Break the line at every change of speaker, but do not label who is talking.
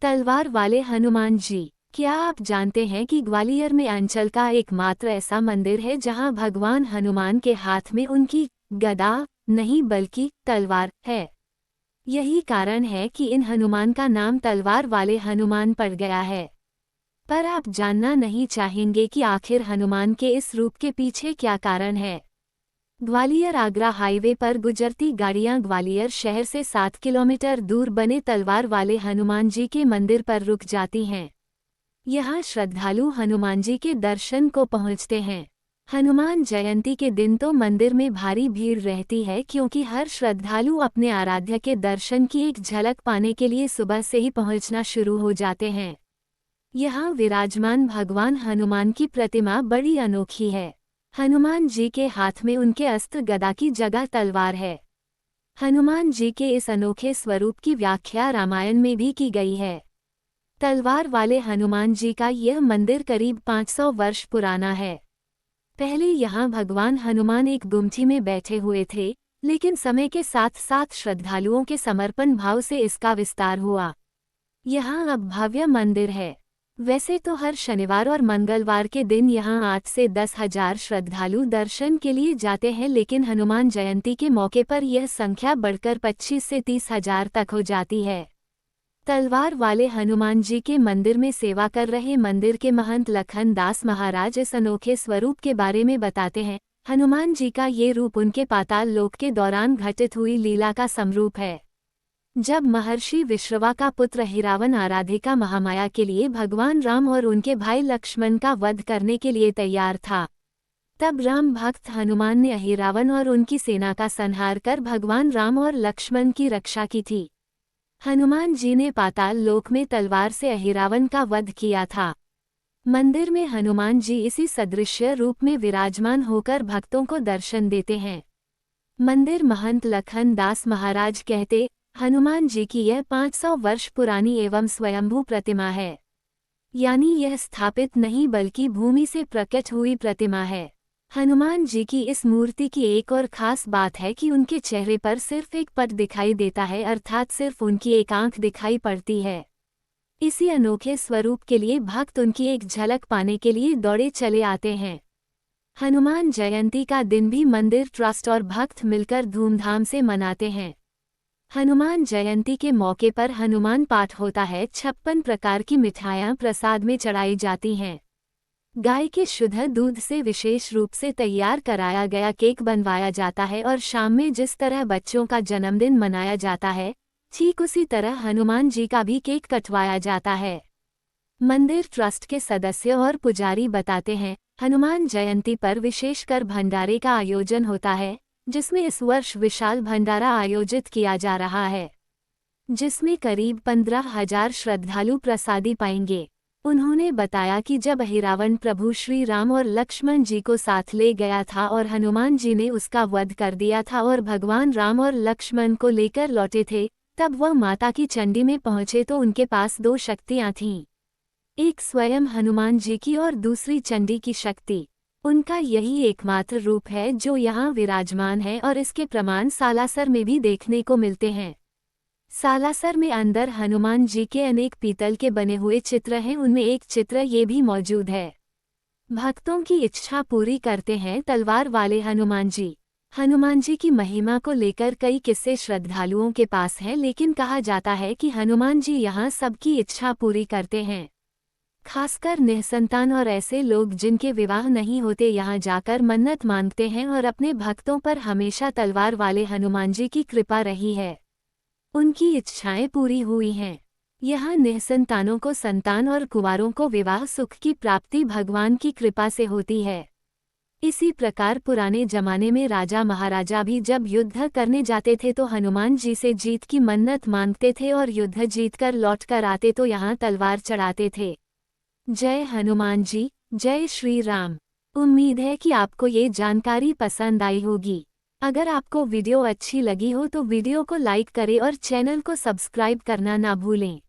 तलवार वाले हनुमान जी। क्या आप जानते हैं कि ग्वालियर में अंचल का एकमात्र ऐसा मंदिर है जहां भगवान हनुमान के हाथ में उनकी गदा नहीं बल्कि तलवार है। यही कारण है कि इन हनुमान का नाम तलवार वाले हनुमान पड़ गया है। पर आप जानना नहीं चाहेंगे कि आखिर हनुमान के इस रूप के पीछे क्या कारण है। ग्वालियर आगरा हाईवे पर गुजरती गाड़ियां ग्वालियर शहर से 7 किलोमीटर दूर बने तलवार वाले हनुमान जी के मंदिर पर रुक जाती हैं। यहाँ श्रद्धालु हनुमान जी के दर्शन को पहुँचते हैं। हनुमान जयंती के दिन तो मंदिर में भारी भीड़ रहती है क्योंकि हर श्रद्धालु अपने आराध्य के दर्शन की एक झलक पाने के लिए सुबह से ही पहुँचना शुरू हो जाते हैं। यहाँ विराजमान भगवान हनुमान की प्रतिमा बड़ी अनोखी है। हनुमान जी के हाथ में उनके अस्त्र गदा की जगह तलवार है। हनुमान जी के इस अनोखे स्वरूप की व्याख्या रामायण में भी की गई है। तलवार वाले हनुमान जी का यह मंदिर करीब 500 वर्ष पुराना है। पहले यहाँ भगवान हनुमान एक गुमटी में बैठे हुए थे, लेकिन समय के साथ साथ श्रद्धालुओं के समर्पण भाव से इसका विस्तार हुआ। यहाँ अब भव्य मंदिर है। वैसे तो हर शनिवार और मंगलवार के दिन यहाँ 8 से 10,000 श्रद्धालु दर्शन के लिए जाते हैं, लेकिन हनुमान जयंती के मौके पर यह संख्या बढ़कर 25 से 30,000 तक हो जाती है। तलवार वाले हनुमान जी के मंदिर में सेवा कर रहे मंदिर के महंत लखन दास महाराज इस अनोखे स्वरूप के बारे में बताते हैं। हनुमान जी का ये रूप उनके पाताल लोक के दौरान घटित हुई लीला का समरूप है। जब महर्षि विश्रवा का पुत्र हिरावन आराधिका महामाया के लिए भगवान राम और उनके भाई लक्ष्मण का वध करने के लिए तैयार था, तब राम भक्त हनुमान ने अहिरावन और उनकी सेना का संहार कर भगवान राम और लक्ष्मण की रक्षा की थी। हनुमान जी ने पाताल लोक में तलवार से अहिरावन का वध किया था। मंदिर में हनुमान जी इसी सदृश्य रूप में विराजमान होकर भक्तों को दर्शन देते हैं। मंदिर महंत लखन दास महाराज कहते, हनुमान जी की यह 500 वर्ष पुरानी एवं स्वयंभू प्रतिमा है। यानी यह स्थापित नहीं बल्कि भूमि से प्रकट हुई प्रतिमा है। हनुमान जी की इस मूर्ति की एक और खास बात है कि उनके चेहरे पर सिर्फ एक पट दिखाई देता है, अर्थात सिर्फ उनकी एक आंख दिखाई पड़ती है। इसी अनोखे स्वरूप के लिए भक्त उनकी एक झलक पाने के लिए दौड़े चले आते हैं। हनुमान जयंती का दिन भी मंदिर ट्रस्ट और भक्त मिलकर धूमधाम से मनाते हैं। हनुमान जयंती के मौके पर हनुमान पाठ होता है। 56 प्रकार की मिठाइयाँ प्रसाद में चढ़ाई जाती हैं। गाय के शुद्ध दूध से विशेष रूप से तैयार कराया गया केक बनवाया जाता है और शाम में जिस तरह बच्चों का जन्मदिन मनाया जाता है, ठीक उसी तरह हनुमान जी का भी केक कटवाया जाता है। मंदिर ट्रस्ट के सदस्य और पुजारी बताते हैं, हनुमान जयंती पर विशेषकर भंडारे का आयोजन होता है, जिसमें इस वर्ष विशाल भंडारा आयोजित किया जा रहा है, जिसमें करीब 15,000 श्रद्धालु प्रसादी पाएंगे। उन्होंने बताया कि जब अहिरावण प्रभु श्री राम और लक्ष्मण जी को साथ ले गया था और हनुमान जी ने उसका वध कर दिया था और भगवान राम और लक्ष्मण को लेकर लौटे थे, तब वह माता की चंडी में पहुंचे तो उनके पास 2 शक्तियां थीं, एक स्वयं हनुमान जी की और दूसरी चंडी की शक्ति। उनका यही एकमात्र रूप है जो यहाँ विराजमान है और इसके प्रमाण सालासर में भी देखने को मिलते हैं। सालासर में अंदर हनुमान जी के अनेक पीतल के बने हुए चित्र हैं, उनमें एक चित्र ये भी मौजूद है। भक्तों की इच्छा पूरी करते हैं तलवार वाले हनुमान जी। हनुमान जी की महिमा को लेकर कई किस्से श्रद्धालुओं के पास हैं, लेकिन कहा जाता है कि हनुमान जी यहाँ सबकी इच्छा पूरी करते हैं। खासकर निसंतान और ऐसे लोग जिनके विवाह नहीं होते यहाँ जाकर मन्नत मांगते हैं और अपने भक्तों पर हमेशा तलवार वाले हनुमान जी की कृपा रही है। उनकी इच्छाएं पूरी हुई हैं। यहाँ निसंतानों को संतान और कुंवारों को विवाह सुख की प्राप्ति भगवान की कृपा से होती है। इसी प्रकार पुराने जमाने में राजा महाराजा भी जब युद्ध करने जाते थे तो हनुमान जी से जीत की मन्नत मांगते थे और युद्ध जीतकर लौट कर आते तो यहाँ तलवार चढ़ाते थे। जय हनुमान जी, जय श्री राम। उम्मीद है कि आपको ये जानकारी पसंद आई होगी। अगर आपको वीडियो अच्छी लगी हो तो वीडियो को लाइक करें और चैनल को सब्सक्राइब करना ना भूलें।